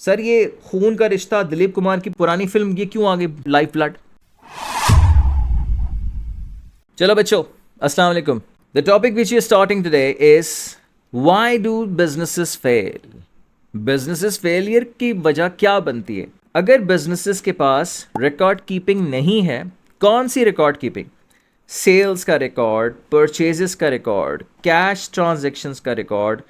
Sir ये खून का रिश्ता दिलीप कुमार की पुरानी फिल्म ये क्यों आ गई लाइफ ब्लड? चलो बच्चों, अस्सलाम वालेकुम। The topic which you starting today is why do businesses fail. Businesses failure की वजह क्या बनती है? अगर बिजनेसेस के पास रिकॉर्ड कीपिंग नहीं है, कौन सी रिकॉर्ड कीपिंग? सेल्स का रिकॉर्ड, परचेजेस का रिकॉर्ड, कैश ट्रांजैक्शंस का रिकॉर्ड,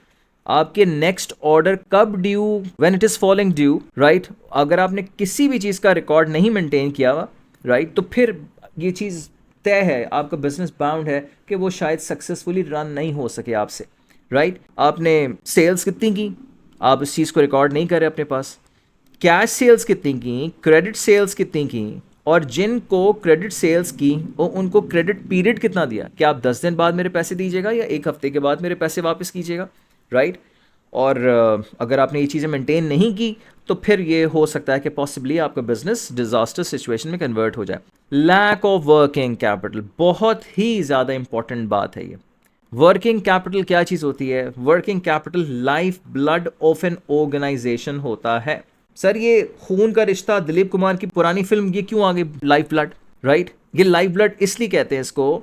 आपके नेक्स्ट ऑर्डर कब due, when it is falling due, right? अगर आपने किसी भी चीज़ का रिकॉर्ड नहीं मेंटेन किया हुआ, राइट, तो फिर ये चीज़ तय है, आपका बिजनेस बाउंड है कि वो शायद सक्सेसफुली रन नहीं हो सके आपसे, राइट? आपने सेल्स कितनी की, आप इस चीज़ को रिकॉर्ड नहीं कर रहे अपने पास। कैश सेल्स कितनी की, क्रेडिट सेल्स कितनी की, और जिनको क्रेडिट सेल्स की वो उनको क्रेडिट पीरियड कितना दिया, क्या आप 10 दिन बाद मेरे पैसे दीजिएगा या एक हफ्ते के बाद मेरे पैसे वापस कीजिएगा, राइट? और अगर आपने ये चीज़ें मेंटेन नहीं की तो फिर ये हो सकता है कि पॉसिबली आपका बिजनेस डिजास्टर सिचुएशन में कन्वर्ट हो जाए। लैक ऑफ वर्किंग कैपिटल बहुत ही ज़्यादा इंपॉर्टेंट बात है ये। वर्किंग कैपिटल क्या चीज़ होती है? Working capital life blood of an organisation होता है। सर ये खून का रिश्ता दिलीप कुमार की पुरानी फिल्म ये क्यों आ गई लाइफ ब्लड, राइट? ये लाइफ ब्लड इसलिए कहते हैं इसको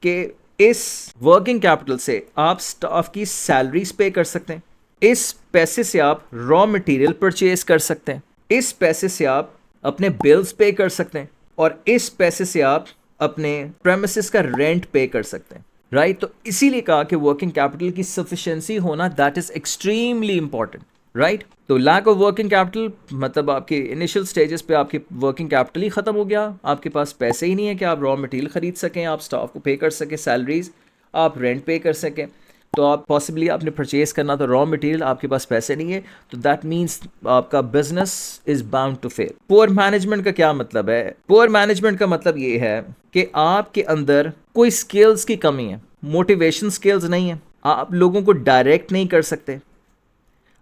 कि इस वर्किंग कैपिटल से आप स्टाफ की सैलरीज पे कर सकते हैं, इस पैसे से आप रॉ मटेरियल परचेज कर सकते हैं, इस पैसे से आप अपने बिल्स पे कर सकते हैं, और इस पैसे से आप अपने प्रेमिसेस का रेंट पे कर सकते हैं, राइट? तो इसीलिए कहा कि वर्किंग कैपिटल की सफिशिएंसी होना that is extremely important, right? तो लैक ऑफ वर्किंग कैपिटल मतलब आपके इनिशियल स्टेजेस पे आपकी वर्किंग कैपिटल ही खत्म हो गया, आपके पास पैसे ही नहीं है कि आप रॉ मटेरियल खरीद सकें, आप स्टाफ को पे कर सकें सैलरीज, आप रेंट पे कर सकें, तो आप पॉसिबली आपने परचेज करना तो रॉ मटेरियल, आपके पास पैसे नहीं है, तो दैट मीन्स आपका business is bound to fail. Poor management का क्या मतलब है? पुअर मैनेजमेंट का मतलब ये है कि आपके अंदर कोई स्किल्स की कमी है, मोटिवेशन स्किल्स नहीं है, आप लोगों को डायरेक्ट नहीं कर सकते,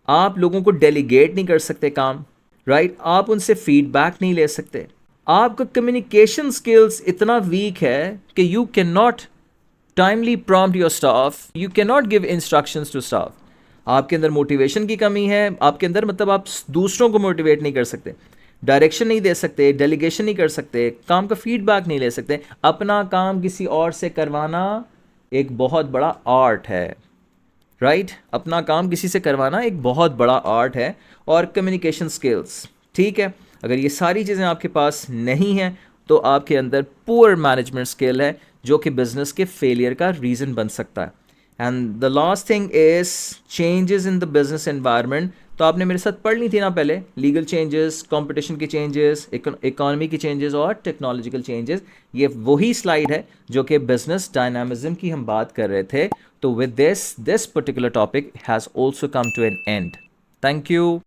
आप लोगों को डेलीगेट नहीं कर सकते काम, राइट? आप उनसे फीडबैक नहीं ले सकते, आपका कम्युनिकेशन स्किल्स इतना वीक है कि you can not timely prompt your staff, you can not give instructions to staff. आपके अंदर मोटिवेशन की कमी है, आपके अंदर मतलब आप दूसरों को मोटिवेट नहीं कर सकते, डायरेक्शन नहीं दे सकते, डेलीगेशन नहीं कर सकते, काम का फीडबैक नहीं ले सकते। अपना काम किसी और से करवाना एक बहुत बड़ा आर्ट है, राइट? अपना काम किसी से करवाना एक बहुत बड़ा आर्ट है। और कम्युनिकेशन स्किल्स, ठीक है, अगर ये सारी चीज़ें आपके पास नहीं हैं तो आपके अंदर पुअर मैनेजमेंट स्किल है जो कि बिजनेस के फेलियर का रीज़न बन सकता है। And the last thing is changes in the business environment. तो आपने मेरे साथ पढ़ ली थी ना पहले, लीगल चेंजेस, कंपटीशन की चेंजेस, इकोनॉमी की चेंजेस और टेक्नोलॉजिकल चेंजेस। ये वही स्लाइड है जो कि बिजनेस डायनामिज्म की हम बात कर रहे थे। तो with this particular topic has also come to an end. Thank you.